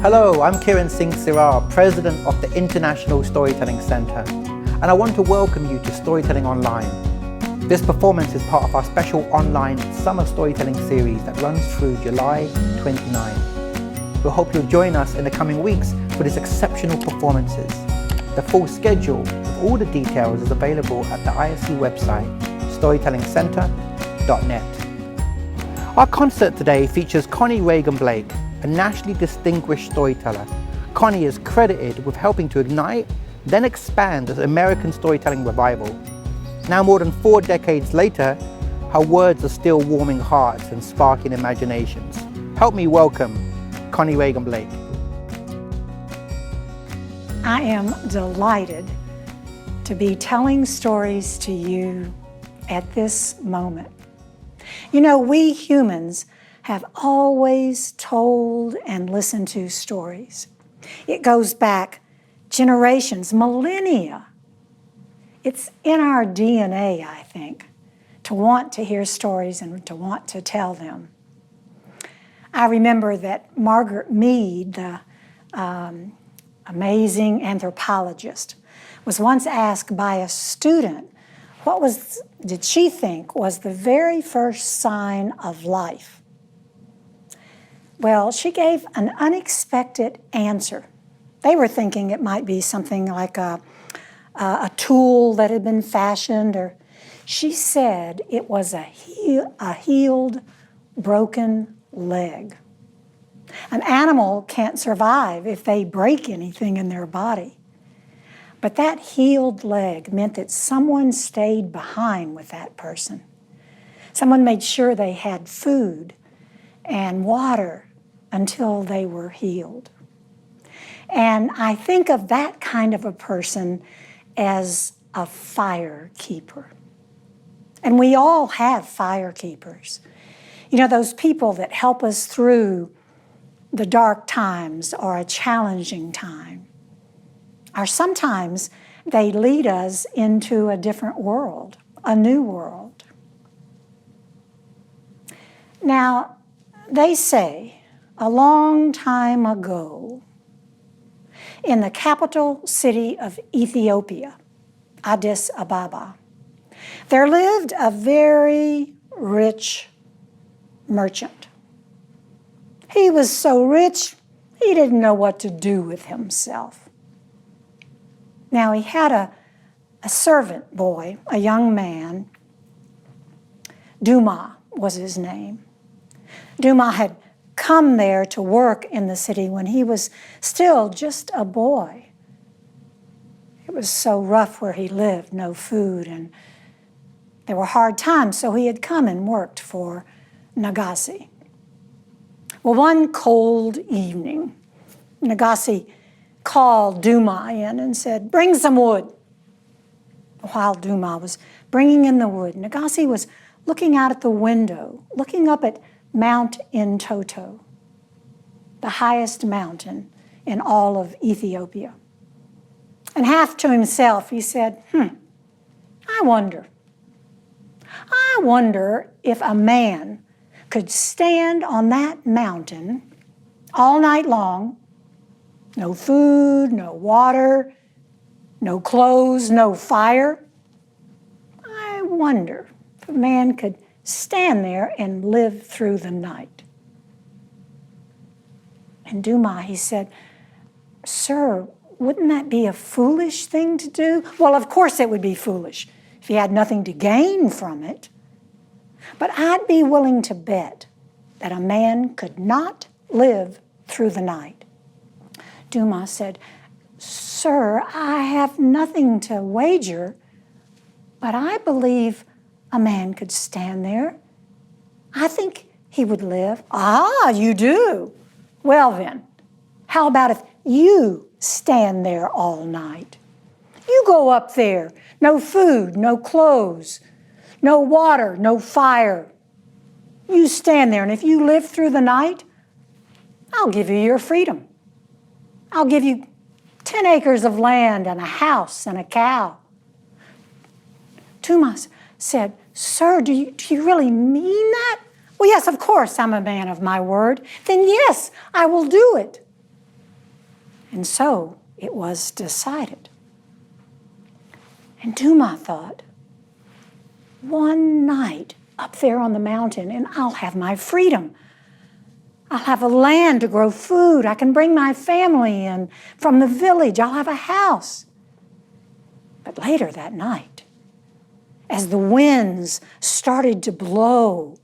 Hello, I'm Kiran Singh Sirar, President of the International Storytelling Centre, and I want to welcome you to Storytelling Online. This performance is part of our special online summer storytelling series that runs through July 29. We hope you'll join us in the coming weeks for these exceptional performances. The full schedule with all the details is available at the ISC website, storytellingcentre.net. Our concert today features Connie Regan-Blake, a nationally distinguished storyteller. Connie is credited with helping to ignite, then expand the American storytelling revival. Now more than 4 decades later, her words are still warming hearts and sparking imaginations. Help me welcome Connie Regan-Blake. I am delighted to be telling stories to you at this moment. You know, we humans have always told and listened to stories. It goes back generations, millennia. It's in our DNA, I think, to want to hear stories and to want to tell them. I remember that Margaret Mead, the amazing anthropologist, was once asked by a student did she think was the very first sign of life. Well, she gave an unexpected answer. They were thinking it might be something like a tool that had been fashioned, or she said it was a healed, broken leg. An animal can't survive if they break anything in their body. But that healed leg meant that someone stayed behind with that person. Someone made sure they had food and water until they were healed. And I think of that kind of a person as a fire keeper. And we all have fire keepers. You know, those people that help us through the dark times or a challenging time. Or sometimes they lead us into a different world, a new world. Now, they say a long time ago, in the capital city of Ethiopia, Addis Ababa, there lived a very rich merchant. He was so rich, he didn't know what to do with himself. Now, he had a servant boy, a young man. Duma was his name. Duma had come there to work in the city when he was still just a boy. It was so rough where he lived, no food, and there were hard times, so he had come and worked for Nagasi. Well, one cold evening, Nagasi called Duma in and said, "Bring some wood." While Duma was bringing in the wood, Nagasi was looking out at the window, looking up at Mount Entoto, the highest mountain in all of Ethiopia. And half to himself, he said, I wonder if a man could stand on that mountain all night long, no food, no water, no clothes, no fire. I wonder if a man could stand there and live through the night. And Duma, he said, "Sir, wouldn't that be a foolish thing to do?" Well, of course it would be foolish if he had nothing to gain from it. But I'd be willing to bet that a man could not live through the night. Duma said, "Sir, I have nothing to wager, but I believe a man could stand there. I think he would live." "Ah, you do? Well then, how about if you stand there all night? You go up there, no food, no clothes, no water, no fire. You stand there, and if you live through the night, I'll give you your freedom. I'll give you 10 acres of land and a house and a cow." Duma said, "Sir, do you really mean that?" "Well, yes, of course, I'm a man of my word." "Then yes, I will do it." And so it was decided. And Duma thought, one night up there on the mountain and I'll have my freedom. I'll have a land to grow food. I can bring my family in from the village. I'll have a house. But later that night, as the winds started to blow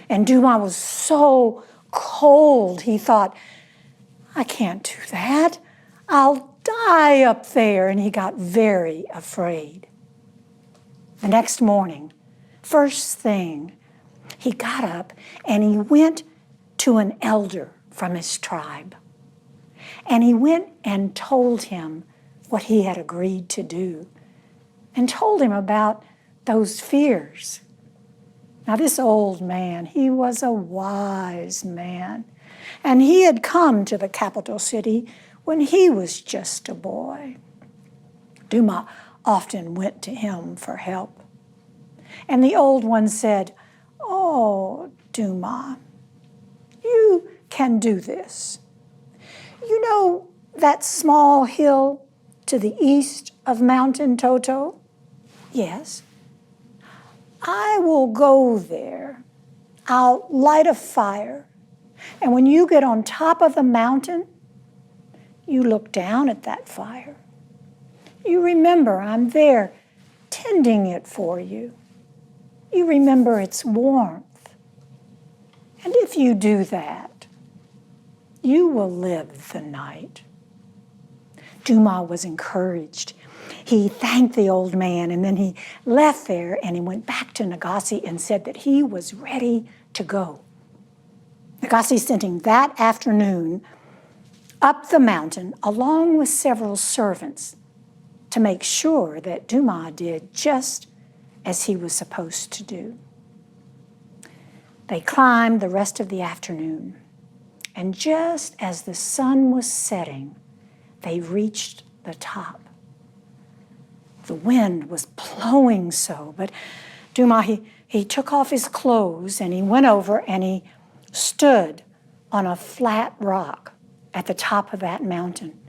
and Duma was so cold, he thought, I can't do that. I'll die up there. And he got very afraid. The next morning, first thing, he got up and he went to an elder from his tribe. And he went and told him what he had agreed to do and told him about those fears. Now this old man, he was a wise man, and he had come to the capital city when he was just a boy. Duma often went to him for help. And the old one said, oh, Duma, you can do this. You know that small hill to the east of Mountain Toto? Yes. I will go there. I'll light a fire. And when you get on top of the mountain, you look down at that fire. You remember I'm there tending it for you. You remember its warmth. And if you do that, you will live the night. Duma was encouraged. He thanked the old man, and then he left there and he went back to Nagasi and said that he was ready to go. Nagasi sent him that afternoon up the mountain along with several servants to make sure that Duma did just as he was supposed to do. They climbed the rest of the afternoon, and just as the sun was setting, they reached the top. The wind was blowing so, but Duma, he took off his clothes and he went over and he stood on a flat rock at the top of that mountain.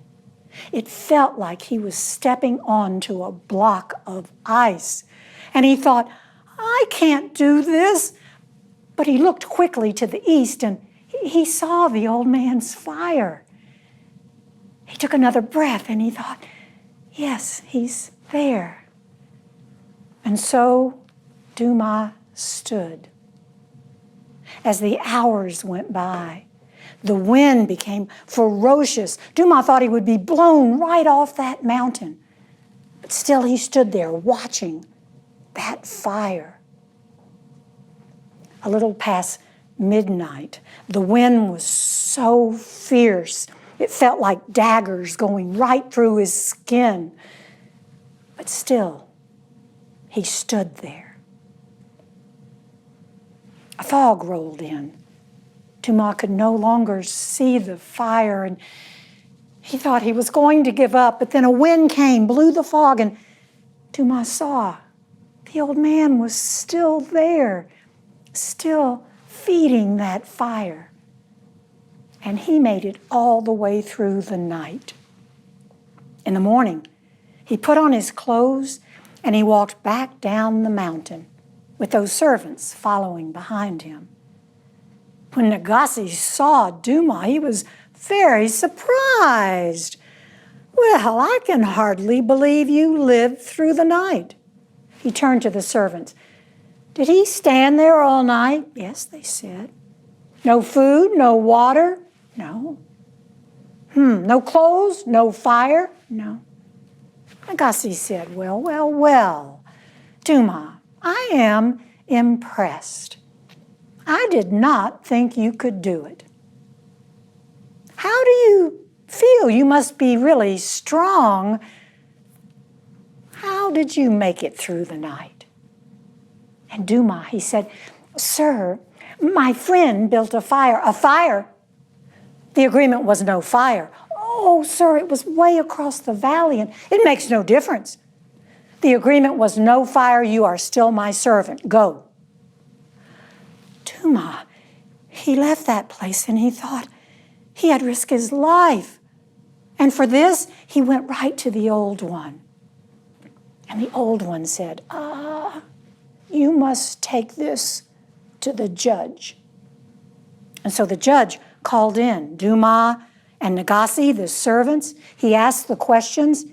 It felt like he was stepping onto a block of ice. And he thought, I can't do this. But he looked quickly to the east and he saw the old man's fire. He took another breath and he thought, yes, he's there. And so Duma stood. As the hours went by, the wind became ferocious. Duma thought he would be blown right off that mountain. But still he stood there watching that fire. A little past midnight, the wind was so fierce, it felt like daggers going right through his skin. But still, he stood there. A fog rolled in. Duma could no longer see the fire, and he thought he was going to give up, but then a wind came, blew the fog, and Duma saw the old man was still there, still feeding that fire. And he made it all the way through the night. In the morning, he put on his clothes and he walked back down the mountain with those servants following behind him. When Nagasi saw Duma, he was very surprised. Well, I can hardly believe you lived through the night. He turned to the servants. Did he stand there all night? Yes, they said. No food, no water? No. No clothes, no fire? No. Nagasi said, well, Duma, I am impressed. I did not think you could do it. How do you feel? You must be really strong. How did you make it through the night? And Duma, he said, Sir, my friend built a fire. A fire? The agreement was no fire. Oh, sir, it was way across the valley, and it makes no difference. The agreement was no fire. You are still my servant. Go. Duma, he left that place and he thought he had risked his life. And for this, he went right to the old one. And the old one said, you must take this to the judge. And so the judge called in Duma and Nagasi, the servants. He asked the questions.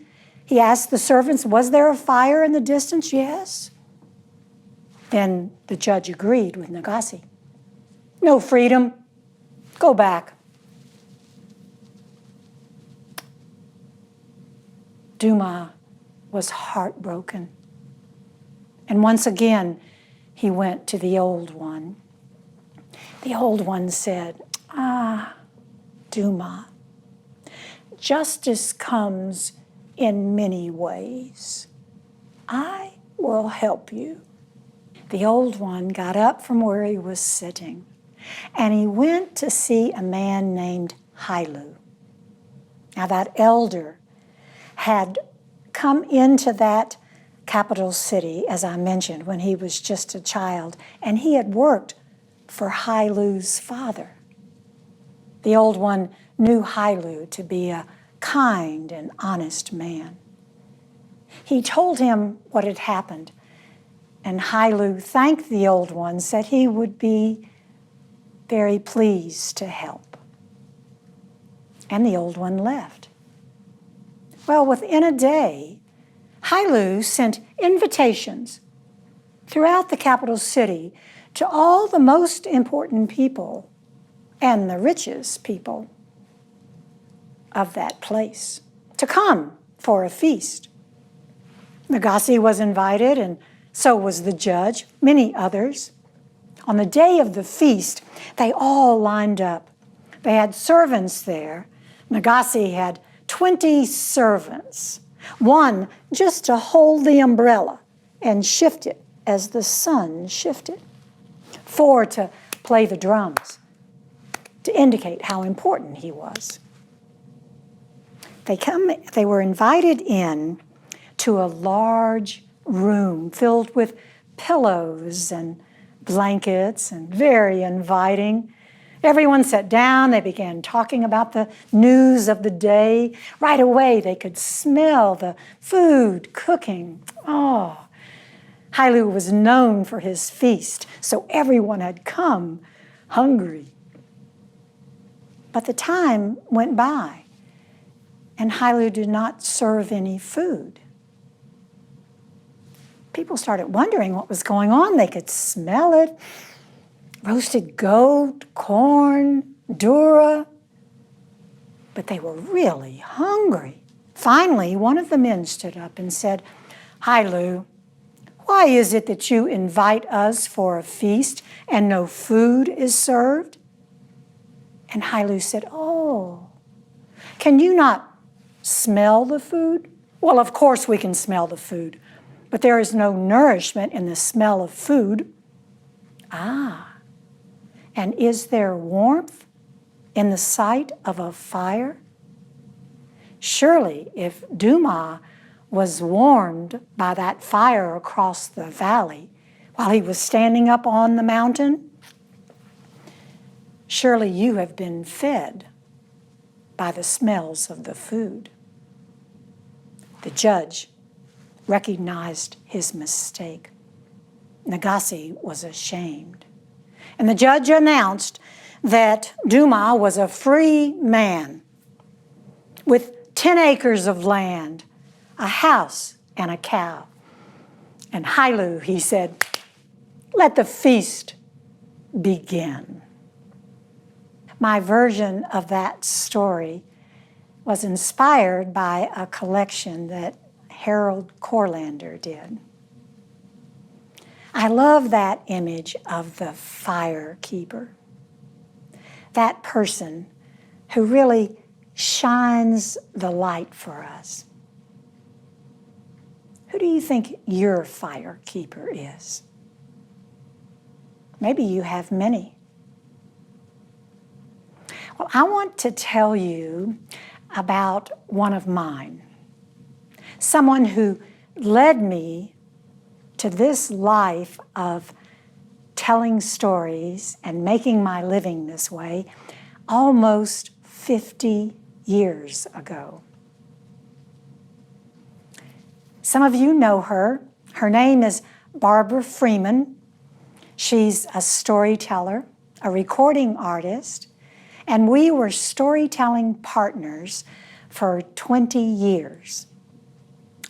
He asked the servants, was there a fire in the distance? Yes. Then the judge agreed with Nagasi. No freedom. Go back. Duma was heartbroken. And once again, he went to the old one. The old one said, Duma, justice comes in many ways. I will help you. The old one got up from where he was sitting, and he went to see a man named Hailu. Now that elder had come into that capital city, as I mentioned, when he was just a child, and he had worked for Hailu's father. The old one knew Hailu to be a kind and honest man. He told him what had happened, and Hailu thanked the old one, said he would be very pleased to help. And the old one left. Well, within a day, Hailu sent invitations throughout the capital city to all the most important people and the richest people of that place to come for a feast. Nagasi was invited, and so was the judge, many others. On the day of the feast, they all lined up. They had servants there. Nagasi had 20 servants, one just to hold the umbrella and shift it as the sun shifted, 4 to play the drums to indicate how important he was. They were invited in to a large room filled with pillows and blankets and very inviting. Everyone sat down. They began talking about the news of the day. Right away, they could smell the food cooking. Oh, Hailu was known for his feast, so everyone had come hungry. But the time went by, and Hailu did not serve any food. People started wondering what was going on. They could smell it. Roasted goat, corn, dura. But they were really hungry. Finally, one of the men stood up and said, Hailu, why is it that you invite us for a feast and no food is served? And Hailu said, oh, can you not smell the food? Well, of course we can smell the food, but there is no nourishment in the smell of food. And is there warmth in the sight of a fire? Surely, if Duma was warmed by that fire across the valley while he was standing up on the mountain, surely you have been fed by the smells of the food. The judge recognized his mistake. Nagasi was ashamed. And the judge announced that Duma was a free man with 10 acres of land, a house, and a cow. And Hailu, he said, let the feast begin. My version of that story was inspired by a collection that Harold Corlander did. I love that image of the fire keeper, that person who really shines the light for us. Who do you think your fire keeper is? Maybe you have many. Well, I want to tell you about one of mine, someone who led me to this life of telling stories and making my living this way almost 50 years ago. Some of you know her. Her name is Barbara Freeman. She's a storyteller, a recording artist, and we were storytelling partners for 20 years.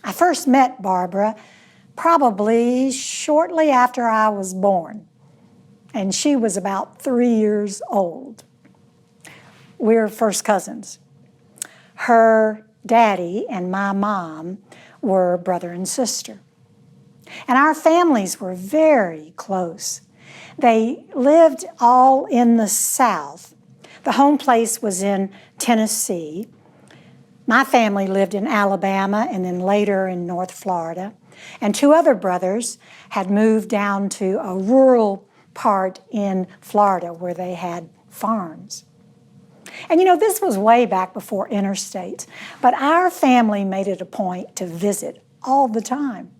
I first met Barbara probably shortly after I was born, and she was about 3 years old. We're first cousins. Her daddy and my mom were brother and sister. And our families were very close. They lived all in the South. The home place was in Tennessee. My family lived in Alabama and then later in North Florida. And two other brothers had moved down to a rural part in Florida where they had farms. And you know, this was way back before interstates, but our family made it a point to visit all the time.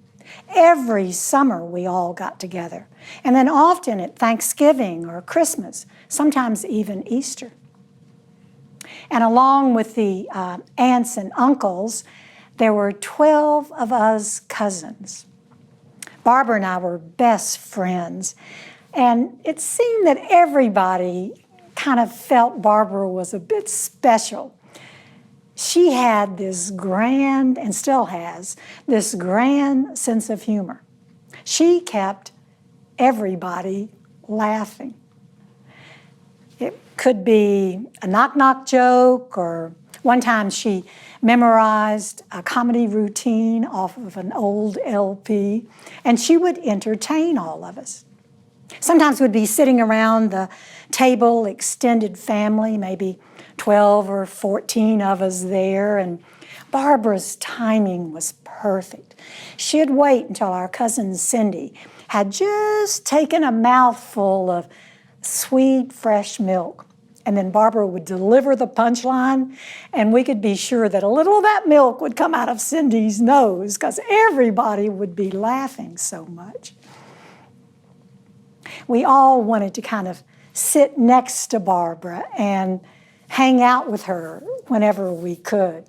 Every summer we all got together, and then often at Thanksgiving or Christmas, sometimes even Easter. And along with the aunts and uncles, there were 12 of us cousins. Barbara and I were best friends, and it seemed that everybody kind of felt Barbara was a bit special. She had this grand, and still has, this grand sense of humor. She kept everybody laughing. It could be a knock-knock joke, or one time she memorized a comedy routine off of an old LP, and she would entertain all of us. Sometimes we'd be sitting around the table, extended family, maybe 12 or 14 of us there, and Barbara's timing was perfect. She'd wait until our cousin Cindy had just taken a mouthful of sweet, fresh milk, and then Barbara would deliver the punchline, and we could be sure that a little of that milk would come out of Cindy's nose because everybody would be laughing so much. We all wanted to kind of sit next to Barbara and hang out with her whenever we could.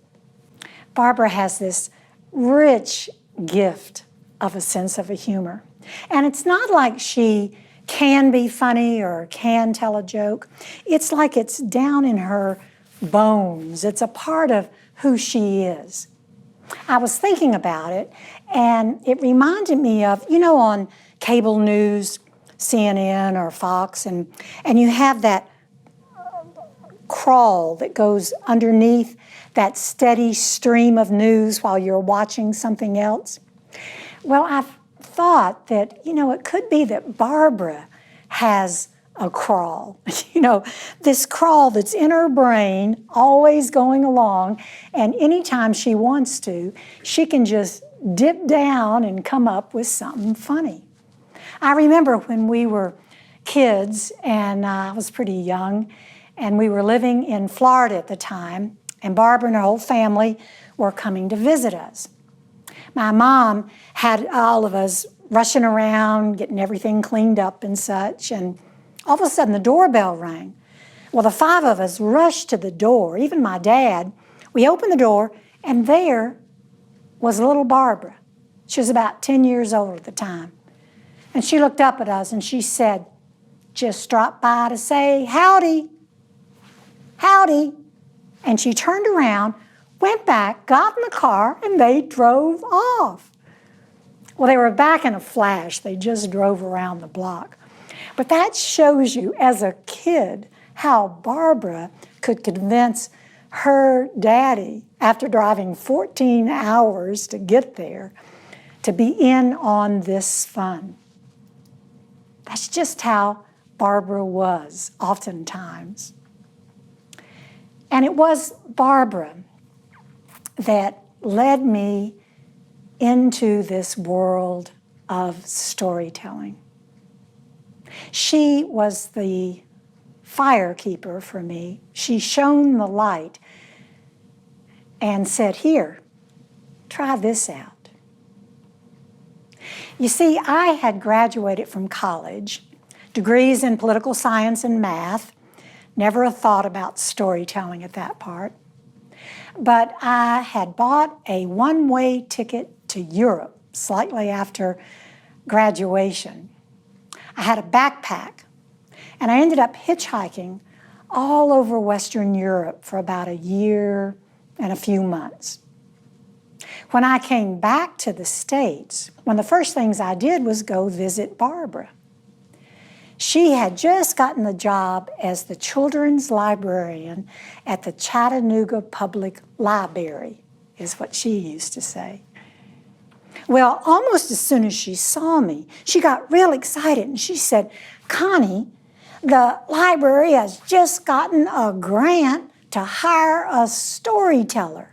Barbara has this rich gift of a sense of a humor. And it's not like she can be funny or can tell a joke. It's like it's down in her bones. It's a part of who she is. I was thinking about it, and it reminded me of, you know, on cable news, CNN or Fox, and you have that crawl that goes underneath that steady stream of news while you're watching something else. Well, I've thought that, you know, it could be that Barbara has a crawl, you know, this crawl that's in her brain, always going along, and anytime she wants to, she can just dip down and come up with something funny. I remember when we were kids, and I was pretty young, and we were living in Florida at the time, and Barbara and her whole family were coming to visit us. My mom had all of us rushing around, getting everything cleaned up and such, and all of a sudden the doorbell rang. Well, the five of us rushed to the door, even my dad. We opened the door, and there was little Barbara. She was about 10 years old at the time. And she looked up at us and she said, "Just dropped by to say howdy, howdy." And she turned around, went back, got in the car, and they drove off. Well, they were back in a flash. They just drove around the block. But that shows you, as a kid, how Barbara could convince her daddy, after driving 14 hours to get there, to be in on this fun. That's just how Barbara was, oftentimes. And it was Barbara that led me into this world of storytelling. She was the firekeeper for me. She shone the light and said, "Here, try this out." You see, I had graduated from college, degrees in political science and math, never a thought about storytelling at that part. But I had bought a one-way ticket to Europe slightly after graduation. I had a backpack, and I ended up hitchhiking all over Western Europe for about a year and a few months. When I came back to the States, one of the first things I did was go visit Barbara. She had just gotten the job as the children's librarian at the Chattanooga Public Library, is what she used to say. Well, almost as soon as she saw me, she got real excited and she said, "Connie, the library has just gotten a grant to hire a storyteller."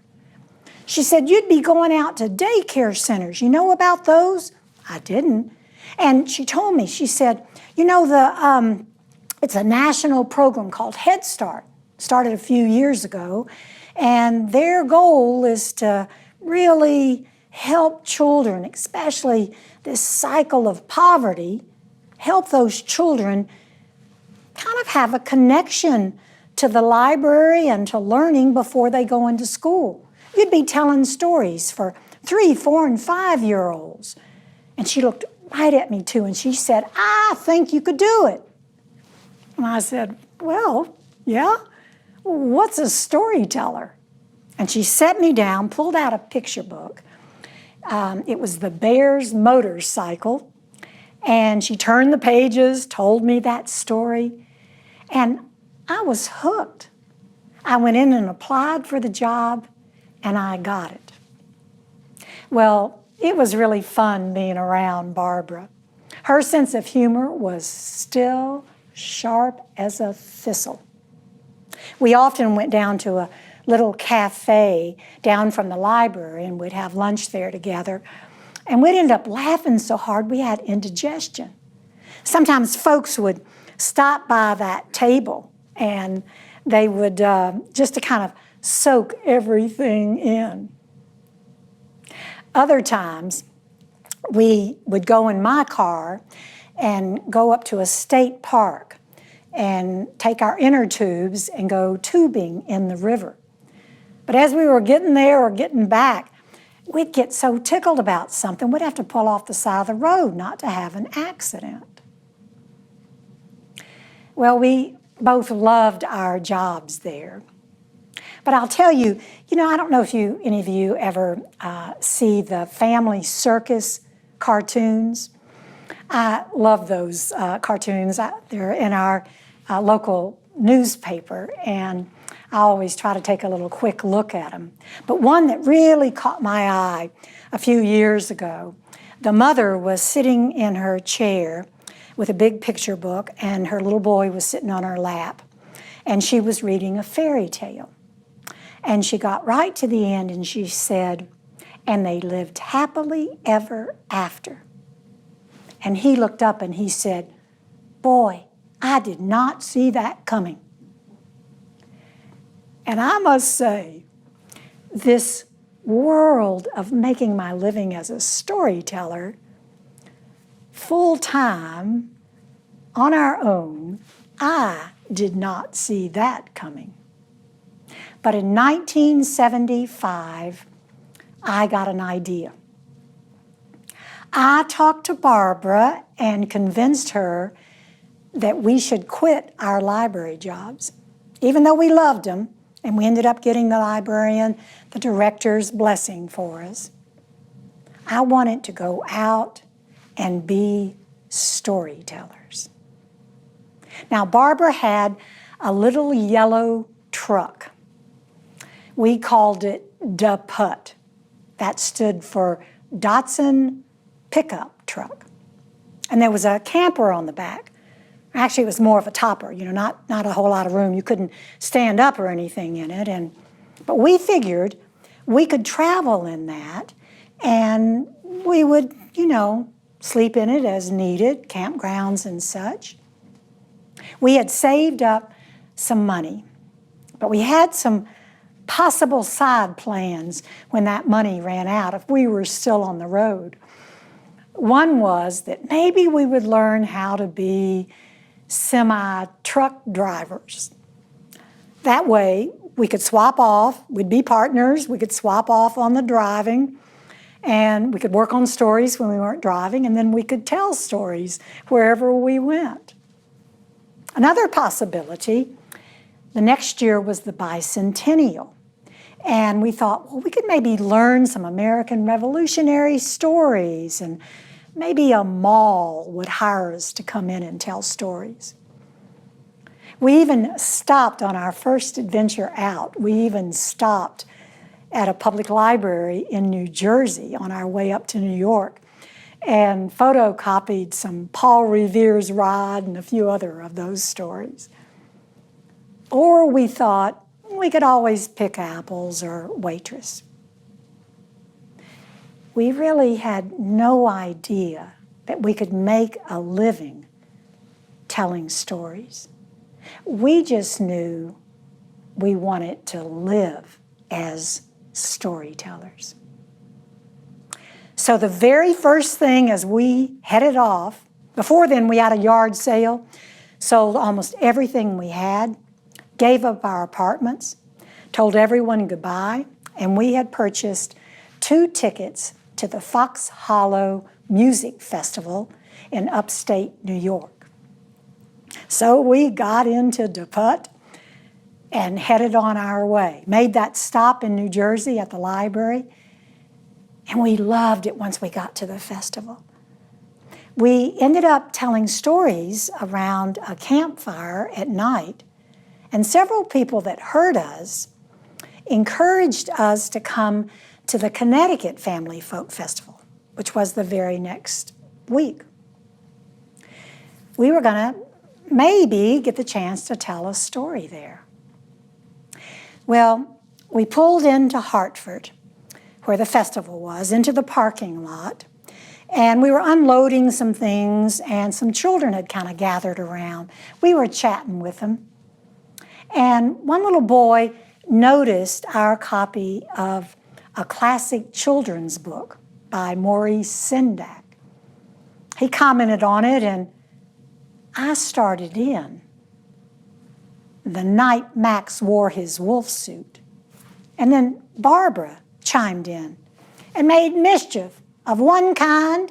She said, "You'd be going out to daycare centers. You know about those?" I didn't. And she told me, she said, "You know, it's a national program called Head Start, started a few years ago, and their goal is to really help children, especially this cycle of poverty, help those children kind of have a connection to the library and to learning before they go into school. You'd be telling stories for 3, 4, and 5-year-olds. And she looked right at me too, and she said, "I think you could do it." And I said, "Well, yeah, what's a storyteller?" And she set me down, pulled out a picture book. It was the Bears motorcycle, and she turned the pages, told me that story, and I was hooked. I went in and applied for the job, and I got it. Well, it was really fun being around Barbara. Her sense of humor was still sharp as a thistle. We often went down to a little cafe down from the library, and we'd have lunch there together. And we'd end up laughing so hard we had indigestion. Sometimes folks would stop by that table, and they would just to kind of soak everything in. Other times, we would go in my car and go up to a state park and take our inner tubes and go tubing in the river. But as we were getting there or getting back, we'd get so tickled about something, we'd have to pull off the side of the road not to have an accident. Well, we both loved our jobs there. But I'll tell you, I don't know if any of you ever see the Family Circus cartoons. I love those cartoons. They're in our local newspaper, and I always try to take a little quick look at them. But one that really caught my eye a few years ago, the mother was sitting in her chair with a big picture book, and her little boy was sitting on her lap, and she was reading a fairy tale. And she got right to the end, and she said, "And they lived happily ever after." And he looked up and he said, "Boy, I did not see that coming." And I must say, this world of making my living as a storyteller, full-time, on our own, I did not see that coming. But in 1975, I got an idea. I talked to Barbara and convinced her that we should quit our library jobs, even though we loved them, and we ended up getting the librarian, the director's blessing for us. I wanted to go out and be storytellers. Now, Barbara had a little yellow truck. We called it DPUT. That stood for Datsun Pickup Truck. And there was a camper on the back. Actually, it was more of a topper, not a whole lot of room. You couldn't stand up or anything in it. But we figured we could travel in that, and we would, sleep in it as needed, campgrounds and such. We had saved up some money, but we had some possible side plans when that money ran out if we were still on the road. One was that maybe we would learn how to be semi-truck drivers. That way, we could swap off. We'd be partners. We could swap off on the driving. And we could work on stories when we weren't driving, and then we could tell stories wherever we went. Another possibility, the next year was the bicentennial. And we thought, well, we could maybe learn some American Revolutionary stories, and maybe a mall would hire us to come in and tell stories. We even stopped on our first adventure out. We even stopped at a public library in New Jersey on our way up to New York and photocopied some Paul Revere's Ride and a few other of those stories. Or we thought we could always pick apples or waitress. We really had no idea that we could make a living telling stories. We just knew we wanted to live as storytellers. So the very first thing as we headed off, before then we had a yard sale, sold almost everything we had, gave up our apartments, told everyone goodbye, and we had purchased 2 tickets to the Fox Hollow Music Festival in upstate New York. So we got into DePutt and headed on our way. Made that stop in New Jersey at the library, and we loved it once we got to the festival. We ended up telling stories around a campfire at night, and several people that heard us encouraged us to come to the Connecticut Family Folk Festival, which was the very next week. We were going to maybe get the chance to tell a story there. Well, we pulled into Hartford, where the festival was, into the parking lot, and we were unloading some things, and some children had kind of gathered around. We were chatting with them, and one little boy noticed our copy of a classic children's book by Maurice Sendak. He commented on it, and I started in The Night Max Wore His Wolf Suit. And then Barbara chimed in and made mischief of one kind.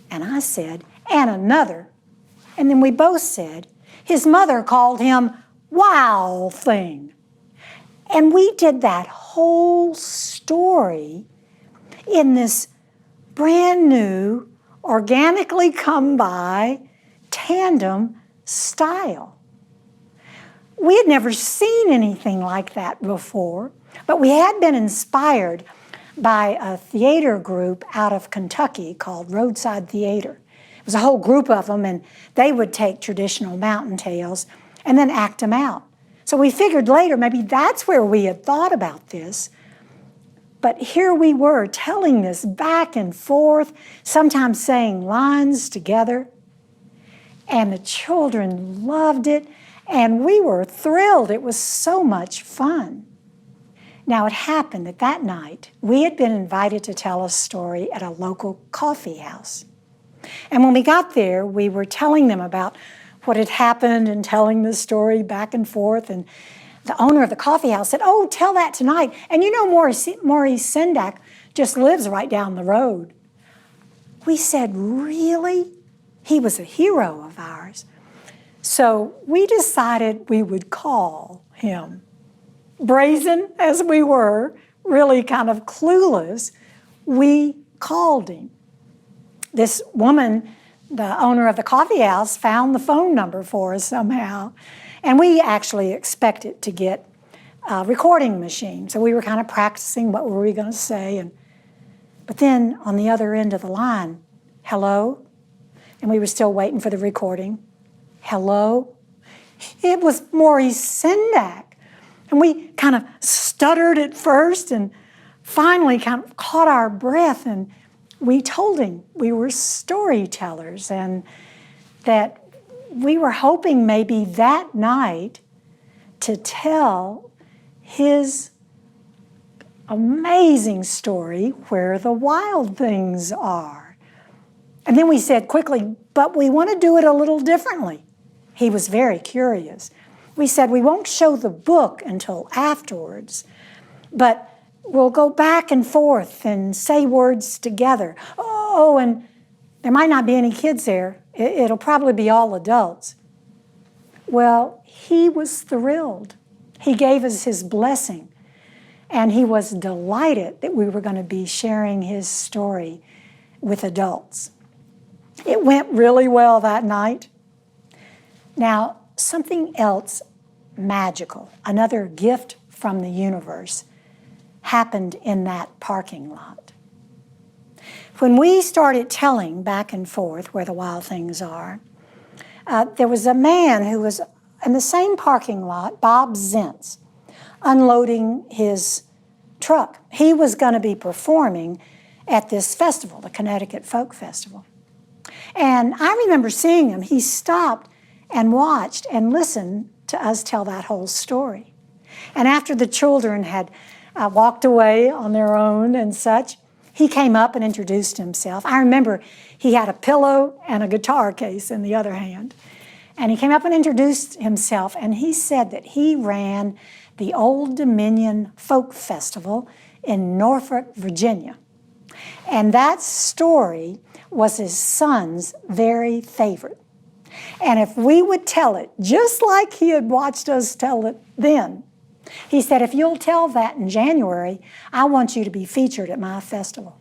And I said, and another. And then we both said, his mother called him Wild Thing. And we did that whole story in this brand new, organically come by, tandem style. We had never seen anything like that before, but we had been inspired by a theater group out of Kentucky called Roadside Theater. It was a whole group of them, and they would take traditional mountain tales and then act them out. So we figured later maybe that's where we had thought about this. But here we were telling this back and forth, sometimes saying lines together. And the children loved it, and we were thrilled. It was so much fun. Now, it happened that night, we had been invited to tell a story at a local coffee house. And when we got there, we were telling them about what had happened and telling the story back and forth. And the owner of the coffee house said, oh, tell that tonight. And you know, Maurice Sendak just lives right down the road. We said, really? He was a hero of ours. So we decided we would call him. Brazen as we were, really kind of clueless, we called him. This woman, the owner of the coffee house, found the phone number for us somehow. And we actually expected to get a recording machine. So we were kind of practicing what were we going to say. But then on the other end of the line, hello? And we were still waiting for the recording. Hello? It was Maurice Sendak. And we kind of stuttered at first and finally kind of caught our breath, and we told him we were storytellers and that we were hoping maybe that night to tell his amazing story, Where the Wild Things Are. And then we said quickly, but we want to do it a little differently. He was very curious. We said we won't show the book until afterwards, but we'll go back and forth and say words together. Oh, and there might not be any kids there. It'll probably be all adults. Well, he was thrilled. He gave us his blessing, and he was delighted that we were going to be sharing his story with adults. It went really well that night. Now, something else magical, another gift from the universe, happened in that parking lot. When we started telling back and forth where the wild things are, there was a man who was in the same parking lot, Bob Zentz, unloading his truck. He was going to be performing at this festival, the Connecticut Folk Festival. And I remember seeing him. He stopped and watched and listened to us tell that whole story. And after the children had walked away on their own and such, he came up and introduced himself. I remember he had a pillow and a guitar case in the other hand. And he came up and introduced himself, and he said that he ran the Old Dominion Folk Festival in Norfolk, Virginia. And that story was his son's very favorite. And if we would tell it just like he had watched us tell it then, he said, if you'll tell that in January, I want you to be featured at my festival.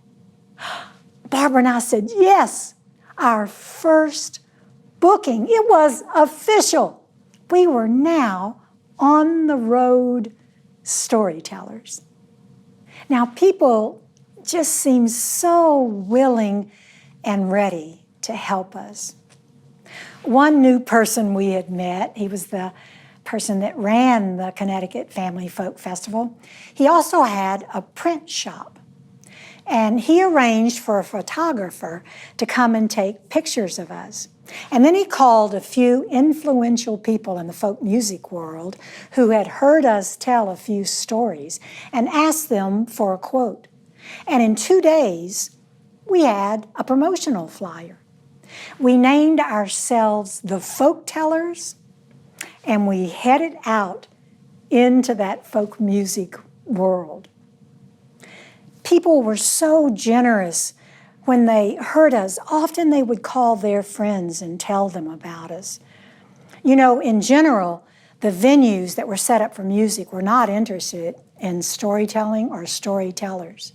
Barbara and I said, yes, our first booking. It was official. We were now on the road storytellers. Now, people just seem so willing and ready to help us. One new person we had met, he was the person that ran the Connecticut Family Folk Festival. He also had a print shop, and he arranged for a photographer to come and take pictures of us. And then he called a few influential people in the folk music world who had heard us tell a few stories and asked them for a quote. And in 2 days, we had a promotional flyer. We named ourselves the Folk Tellers, and we headed out into that folk music world. People were so generous when they heard us. Often they would call their friends and tell them about us. You know, in general, the venues that were set up for music were not interested in storytelling or storytellers.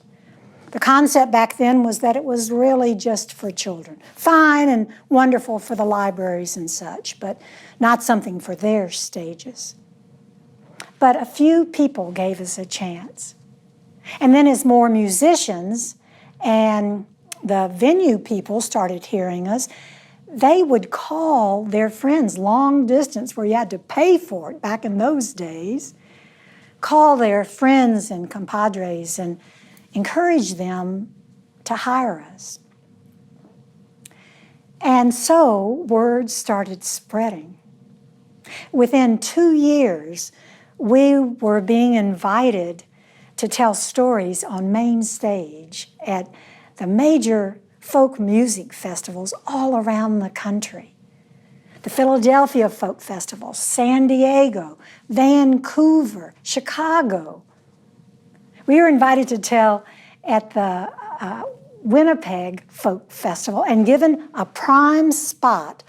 The concept back then was that it was really just for children. Fine and wonderful for the libraries and such, but not something for their stages. But a few people gave us a chance. And then as more musicians and the venue people started hearing us, they would call their friends long distance, where you had to pay for it back in those days, call their friends and compadres and encourage them to hire us. And so word started spreading. Within 2 years, we were being invited to tell stories on main stage at the major folk music festivals all around the country. The Philadelphia Folk Festival, San Diego, Vancouver, Chicago. We were invited to tell at the Winnipeg Folk Festival and given a prime spot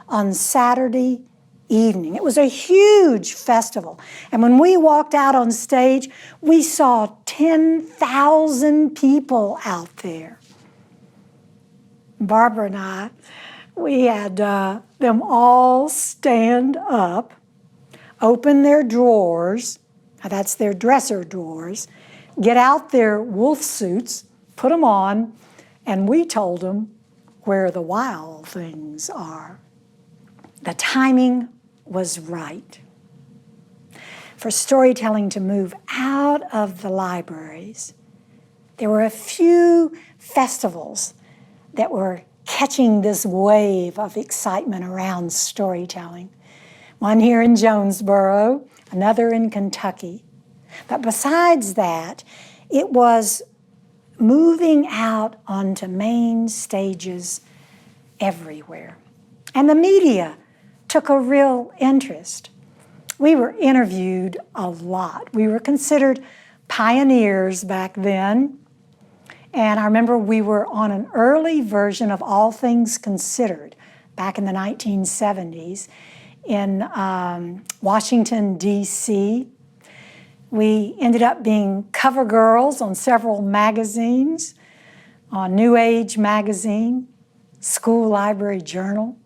on Saturday evening. It was a huge festival. And when we walked out on stage, we saw 10,000 people out there. Barbara and I, we had them all stand up, open their drawers, that's their dresser drawers, get out their wolf suits, put them on, and we told them where the wild things are. The timing was right for storytelling to move out of the libraries. There were a few festivals that were catching this wave of excitement around storytelling. One here in Jonesboro, another in Kentucky. But besides that, it was moving out onto main stages everywhere. And the media took a real interest. We were interviewed a lot. We were considered pioneers back then. And I remember we were on an early version of All Things Considered back in the 1970s in Washington, D.C. We ended up being cover girls on several magazines, on New Age magazine, School Library Journal.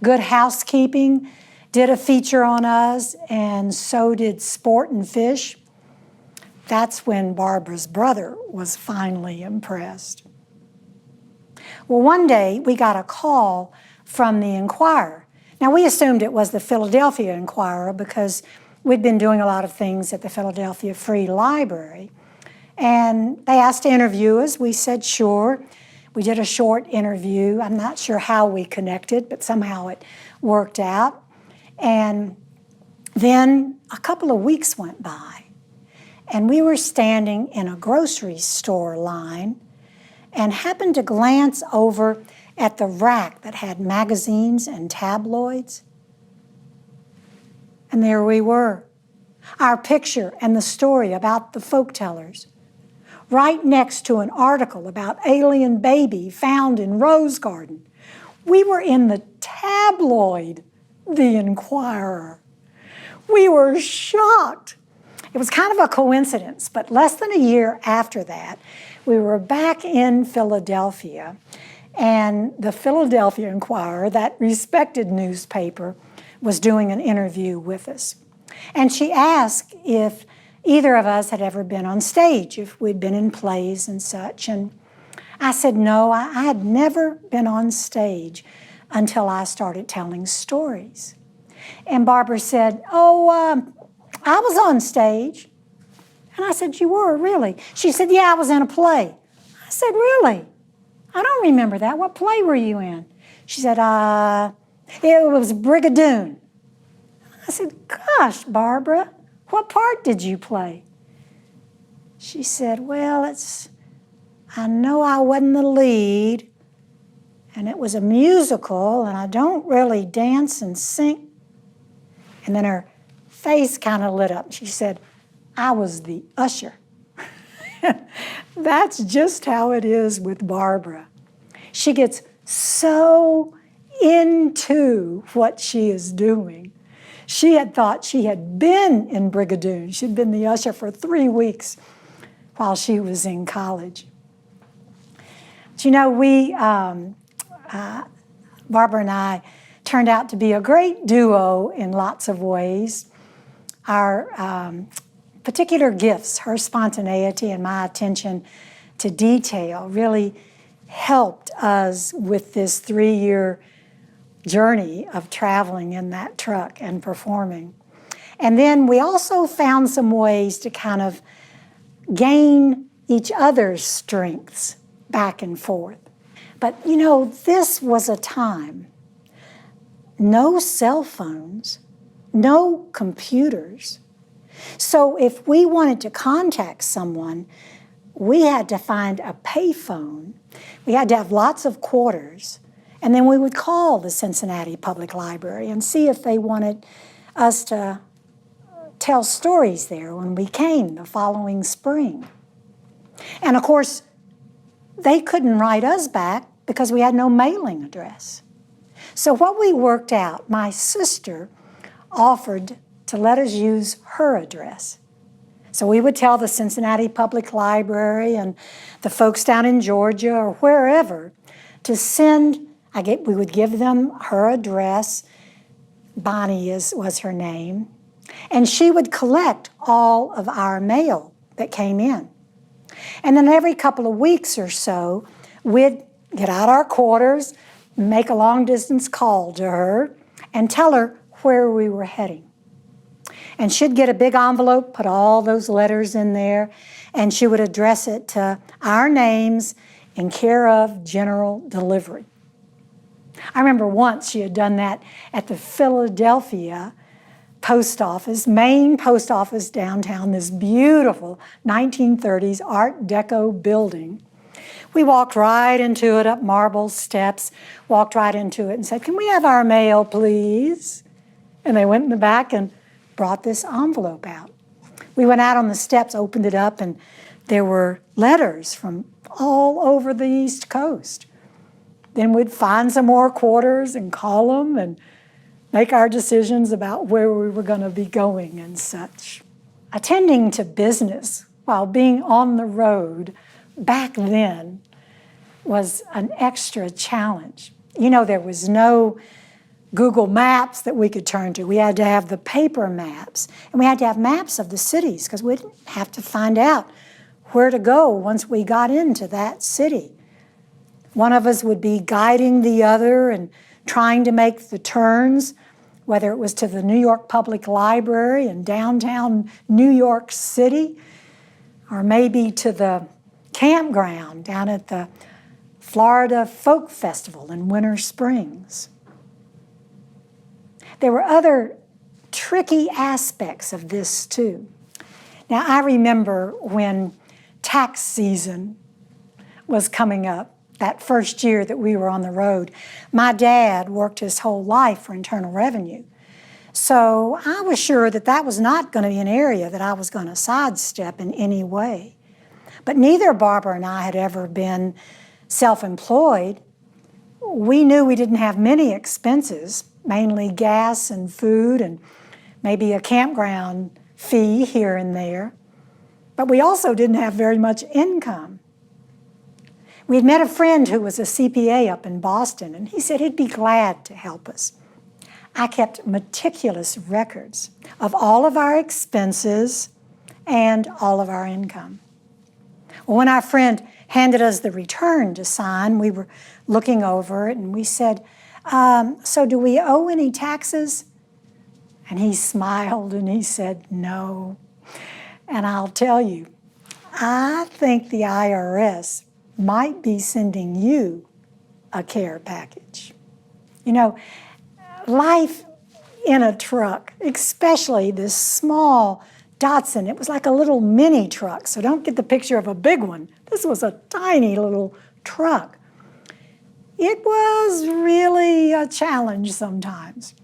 Good Housekeeping did a feature on us, and so did Sport and Fish. That's when Barbara's brother was finally impressed. Well, one day we got a call from the Enquirer. Now, we assumed it was the Philadelphia Enquirer because we'd been doing a lot of things at the Philadelphia Free Library. And they asked to interview us. We said, sure. We did a short interview. I'm not sure how we connected, but somehow it worked out. And then a couple of weeks went by, and we were standing in a grocery store line and happened to glance over at the rack that had magazines and tabloids. And there we were, our picture and the story about the folktellers, right next to an article about alien baby found in rose garden. We were in the tabloid, the Enquirer. We were shocked. It was kind of a coincidence, but less than a year after that, we were back in Philadelphia, and the Philadelphia Enquirer, that respected newspaper, was doing an interview with us. And she asked if either of us had ever been on stage, if we'd been in plays and such. And I said, no, I had never been on stage until I started telling stories. And Barbara said, I was on stage. And I said, you were, really? She said, yeah, I was in a play. I said, really? I don't remember that. What play were you in? She said, it was Brigadoon. I said, gosh, Barbara, what part did you play? She said, well, I know I wasn't the lead, and it was a musical, and I don't really dance and sing. And then her face kind of lit up. She said, I was the usher. That's just how it is with Barbara. She gets so into what she is doing. She had thought she had been in Brigadoon. She'd been the usher for 3 weeks while she was in college. But you know, Barbara and I turned out to be a great duo in lots of ways. Our particular gifts, her spontaneity and my attention to detail, really helped us with this 3-year journey of traveling in that truck and performing. And then we also found some ways to kind of gain each other's strengths back and forth. But you know, this was a time, no cell phones, no computers. So if we wanted to contact someone, we had to find a payphone. We had to have lots of quarters. And then we would call the Cincinnati Public Library and see if they wanted us to tell stories there when we came the following spring. And of course, they couldn't write us back because we had no mailing address. So what we worked out, my sister offered to let us use her address. So we would tell the Cincinnati Public Library and the folks down in Georgia or wherever to send. We would give them her address. Bonnie was her name. And she would collect all of our mail that came in. And then every couple of weeks or so, we'd get out our quarters, make a long-distance call to her, and tell her where we were heading. And she'd get a big envelope, put all those letters in there, and she would address it to our names in care of general delivery. I remember once she had done that at the Philadelphia post office, main post office downtown, this beautiful 1930s Art Deco building. We walked right into it, up marble steps, walked right into it and said, "Can we have our mail, please?" And they went in the back and brought this envelope out. We went out on the steps, opened it up, and there were letters from all over the East Coast. Then we'd find some more quarters and call them and make our decisions about where we were going to be going and such. Attending to business while being on the road back then was an extra challenge. You know, there was no Google Maps that we could turn to. We had to have the paper maps, and we had to have maps of the cities because we didn't have to find out where to go once we got into that city. One of us would be guiding the other and trying to make the turns, whether it was to the New York Public Library in downtown New York City, or maybe to the campground down at the Florida Folk Festival in Winter Springs. There were other tricky aspects of this too. Now, I remember when tax season was coming up, that first year that we were on the road. My dad worked his whole life for Internal Revenue. So I was sure that that was not going to be an area that I was going to sidestep in any way. But neither Barbara and I had ever been self-employed. We knew we didn't have many expenses, mainly gas and food and maybe a campground fee here and there. But we also didn't have very much income. We had met a friend who was a CPA up in Boston, and he said he'd be glad to help us. I kept meticulous records of all of our expenses and all of our income. Well, when our friend handed us the return to sign, we were looking over it, and we said, so do we owe any taxes? And he smiled, and he said, no. And I'll tell you, I think the IRS might be sending you a care package. You know, life in a truck, especially this small Datsun, it was like a little mini truck, so don't get the picture of a big one. This was a tiny little truck. It was really a challenge sometimes.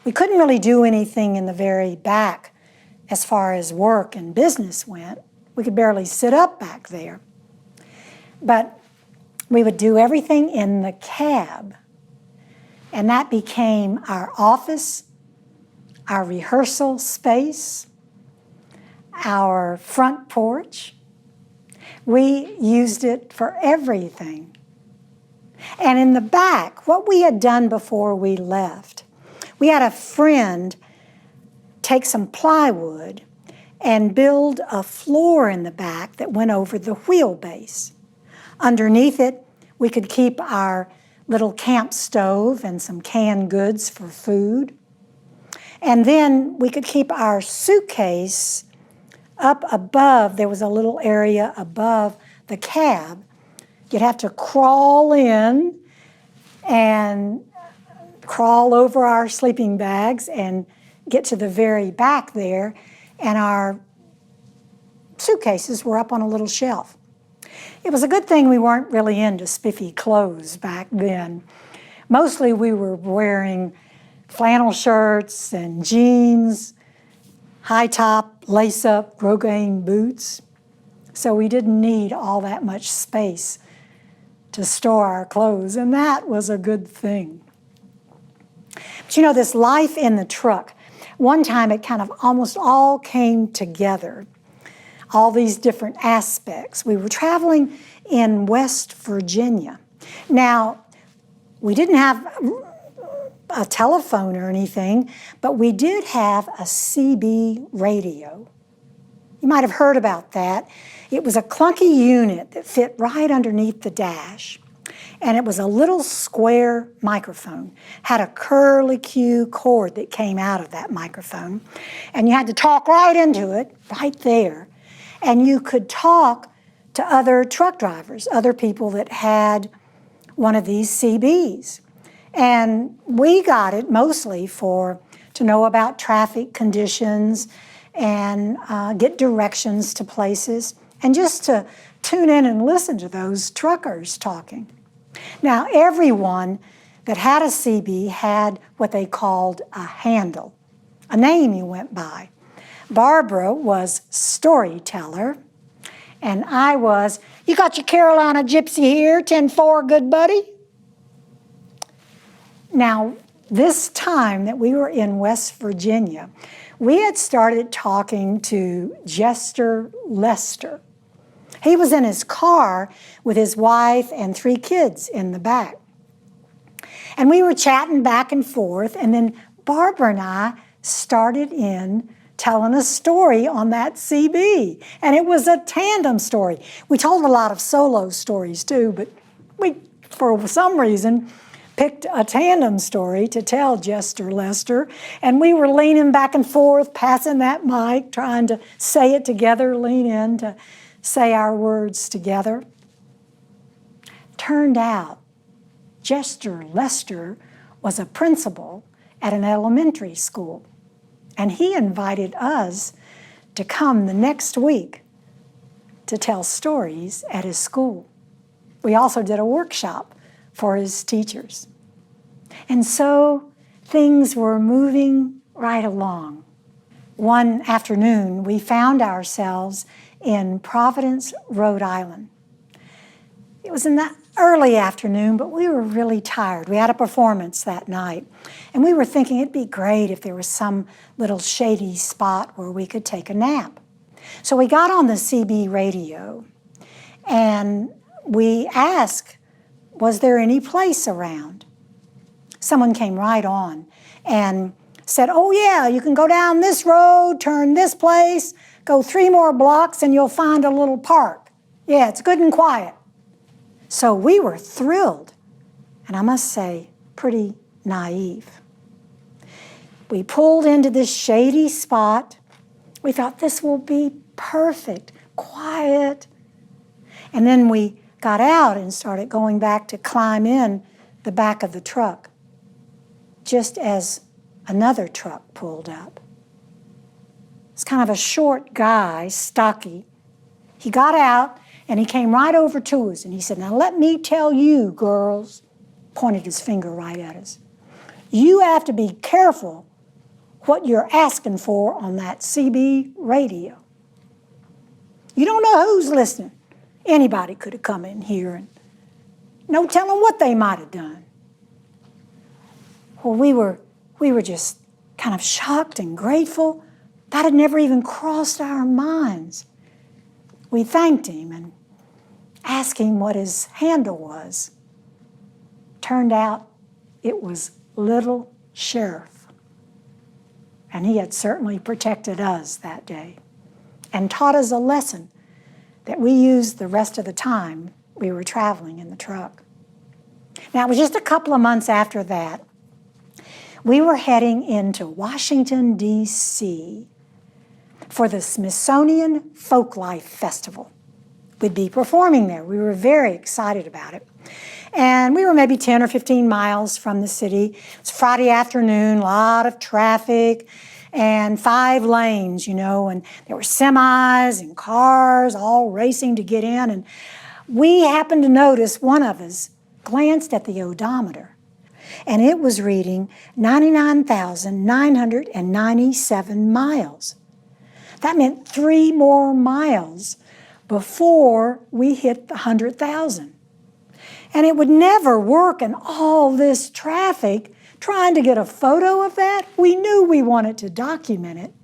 We couldn't really do anything in the very back as far as work and business went. We could barely sit up back there. But we would do everything in the cab, and that became our office, our rehearsal space, our front porch. We used it for everything. And in the back, what we had done before we left, we had a friend take some plywood and build a floor in the back that went over the wheelbase. Underneath it, we could keep our little camp stove and some canned goods for food. And then we could keep our suitcase up above. There was a little area above the cab. You'd have to crawl in and crawl over our sleeping bags and get to the very back there, and our suitcases were up on a little shelf. It was a good thing we weren't really into spiffy clothes back then. Mostly we were wearing flannel shirts and jeans, high-top, lace-up Regan boots. So we didn't need all that much space to store our clothes, and that was a good thing. But you know, this life in the truck, one time it kind of almost all came together, all these different aspects. We were traveling in West Virginia. Now, we didn't have a telephone or anything, but we did have a CB radio. You might have heard about that. It was a clunky unit that fit right underneath the dash. And it was a little square microphone, had a curly-Q cord that came out of that microphone. And you had to talk right into it, right there. And you could talk to other truck drivers, other people that had one of these CBs. And we got it mostly to know about traffic conditions and get directions to places, and just to tune in and listen to those truckers talking. Now, everyone that had a CB had what they called a handle, a name you went by. Barbara was storyteller, and I was, you got your Carolina Gypsy here, 10-4, good buddy? Now, this time that we were in West Virginia, we had started talking to Jester Lester. He was in his car with his wife and 3 kids in the back. And we were chatting back and forth, and then Barbara and I started in telling a story on that CB. And it was a tandem story. We told a lot of solo stories too, but we, for some reason, picked a tandem story to tell Jester Lester. And we were leaning back and forth, passing that mic, trying to say it together, lean in to say our words together. Turned out, Jester Lester was a principal at an elementary school, and he invited us to come the next week to tell stories at his school. We also did a workshop for his teachers. And so things were moving right along. One afternoon, we found ourselves in Providence, Rhode Island. It was in the early afternoon, but we were really tired. We had a performance that night, and we were thinking it'd be great if there was some little shady spot where we could take a nap. So we got on the CB radio, and we asked, was there any place around? Someone came right on and said, oh yeah, you can go down this road, turn this place, go 3 more blocks, and you'll find a little park. Yeah, it's good and quiet. So we were thrilled, and I must say, pretty naive. We pulled into this shady spot. We thought this will be perfect, quiet. And then we got out and started going back to climb in the back of the truck, just as another truck pulled up. It's kind of a short guy, stocky. He got out, and he came right over to us, and he said, now let me tell you, girls, pointed his finger right at us, you have to be careful what you're asking for on that CB radio. You don't know who's listening. Anybody could have come in here, and no telling what they might have done. Well, we were just kind of shocked and grateful. That had never even crossed our minds. We thanked him and asked him what his handle was. Turned out it was Little Sheriff. And he had certainly protected us that day and taught us a lesson that we used the rest of the time we were traveling in the truck. Now, it was just a couple of months after that, we were heading into Washington, D.C. for the Smithsonian Folklife Festival. We'd be performing there. We were very excited about it. And we were maybe 10 or 15 miles from the city. It was Friday afternoon, a lot of traffic, and 5 lanes, and there were semis and cars all racing to get in. And we happened to notice one of us glanced at the odometer, and it was reading 99,997 miles. That meant 3 more miles before we hit the 100,000. And it would never work in all this traffic trying to get a photo of that. We knew we wanted to document it.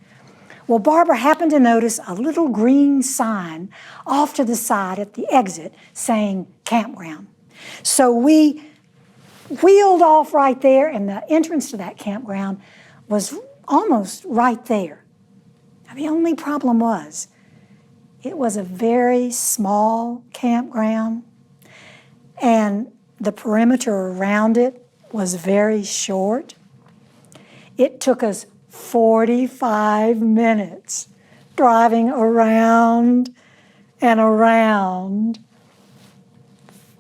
Well, Barbara happened to notice a little green sign off to the side at the exit saying campground. So we wheeled off right there, and the entrance to that campground was almost right there. Now, the only problem was it was a very small campground, and the perimeter around it was very short. It took us 45 minutes driving around and around.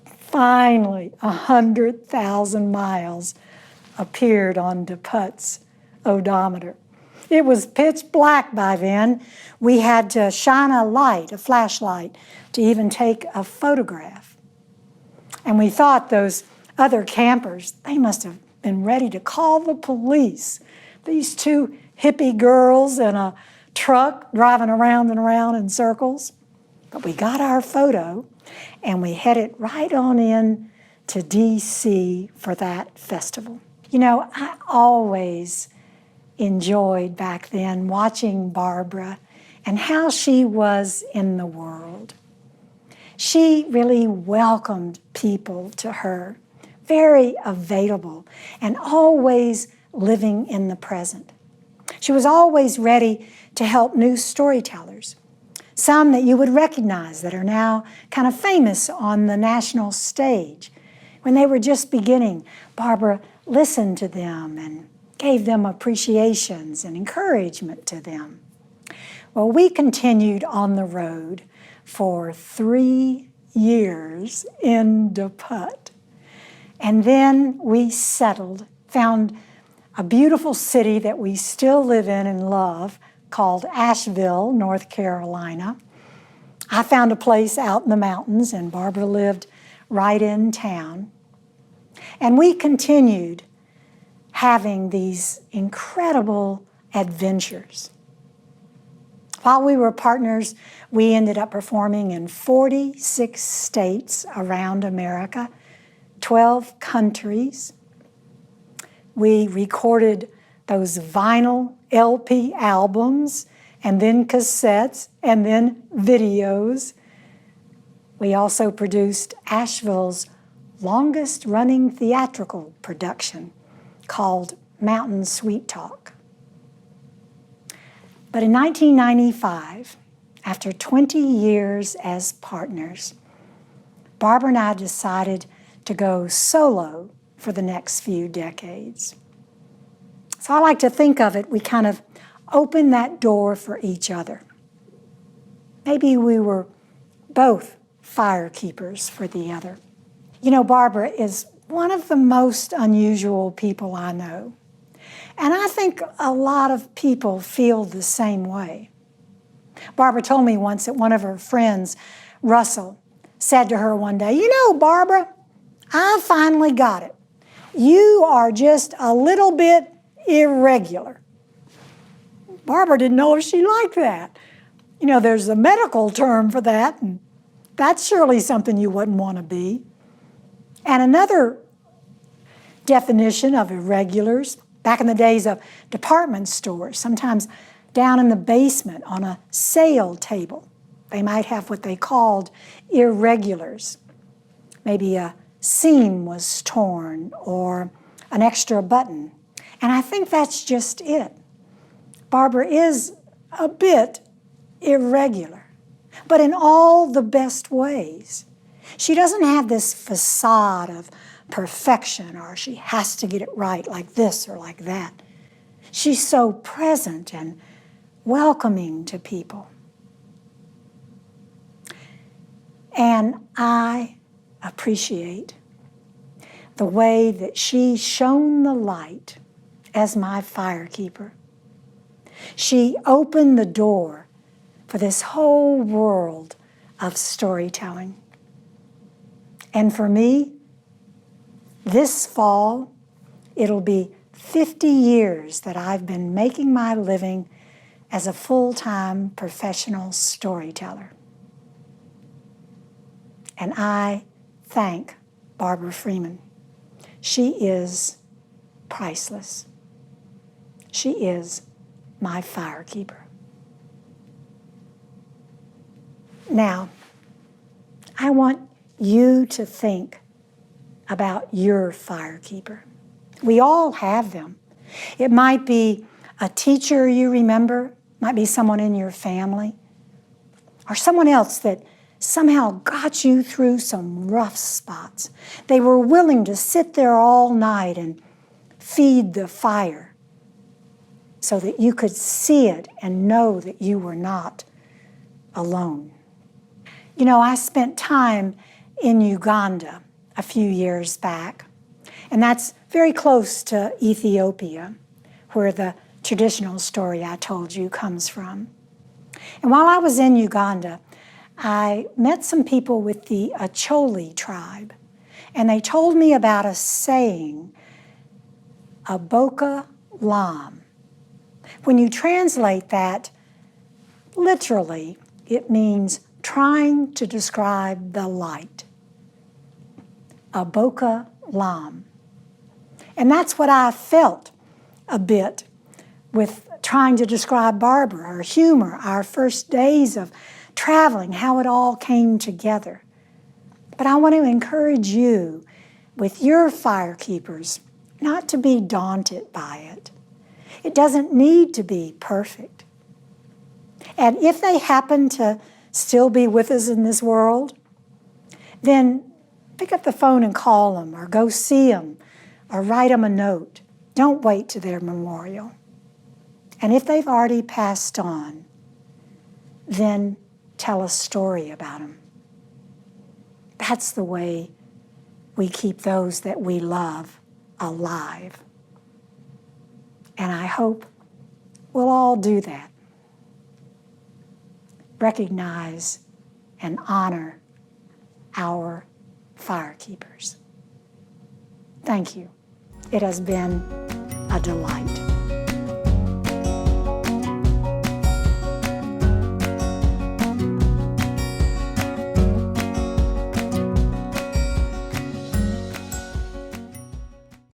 Finally, 100,000 miles appeared on DePut's odometer. It was pitch black by then. We had to shine a light, a flashlight, to even take a photograph. And we thought those Other campers, they must have been ready to call the police. These two hippie girls in a truck driving around and around in circles. But we got our photo and we headed right on in to D.C. for that festival. You know, I always enjoyed back then watching Barbara and how she was in the world. She really welcomed people to her, very available and always living in the present. She was always ready to help new storytellers, some that you would recognize that are now kind of famous on the national stage. When they were just beginning, Barbara listened to them and gave them appreciations and encouragement to them. Well, we continued on the road for 3 years in DePutt. And then we settled, found a beautiful city that we still live in and love called Asheville, North Carolina. I found a place out in the mountains, and Barbara lived right in town. And we continued having these incredible adventures. While we were partners, we ended up performing in 46 states around America, 12 countries. We recorded those vinyl LP albums, and then cassettes, and then videos. We also produced Asheville's longest running theatrical production called Mountain Sweet Talk. But in 1995, after 20 years as partners, Barbara and I decided to go solo for the next few decades. So I like to think of it, we kind of opened that door for each other. Maybe we were both firekeepers for the other. You know, Barbara is one of the most unusual people I know. And I think a lot of people feel the same way. Barbara told me once that one of her friends, Russell, said to her one day, "You know, Barbara, I finally got it. You are just a little bit irregular." Barbara didn't know if she liked that. You know, there's a medical term for that, and that's surely something you wouldn't want to be. And another definition of irregulars, back in the days of department stores, sometimes down in the basement on a sale table, they might have what they called irregulars. Maybe a seam was torn or an extra button. And I think that's just it. Barbara is a bit irregular, but in all the best ways. She doesn't have this facade of perfection, or she has to get it right like this or like that. She's so present and welcoming to people. And I appreciate the way that she shone the light as my firekeeper. She opened the door for this whole world of storytelling. And for me, this fall, it'll be 50 years that I've been making my living as a full-time professional storyteller. And I thank Barbara Freeman. She is priceless. She is my firekeeper. Now, I want you to think about your firekeeper. We all have them. It might be a teacher you remember, might be someone in your family, or someone else that somehow got you through some rough spots. They were willing to sit there all night and feed the fire so that you could see it and know that you were not alone. You know, I spent time in Uganda a few years back, and that's very close to Ethiopia, where the traditional story I told you comes from. And while I was in Uganda, I met some people with the Acholi tribe, And they told me about a saying, Aboka Lam. When you translate that, literally, it means trying to describe the light. Aboka Lam. And that's what I felt a bit with trying to describe Barbara, her humor, our first days of traveling, how it all came together. But I want to encourage you with your firekeepers not to be daunted by it. It doesn't need to be perfect. And if they happen to still be with us in this world, then pick up the phone and call them, or go see them, or write them a note. Don't wait to their memorial. And if they've already passed on, then tell a story about them. That's the way we keep those that we love alive. And I hope we'll all do that. Recognize and honor our firekeepers. Thank you. It has been a delight.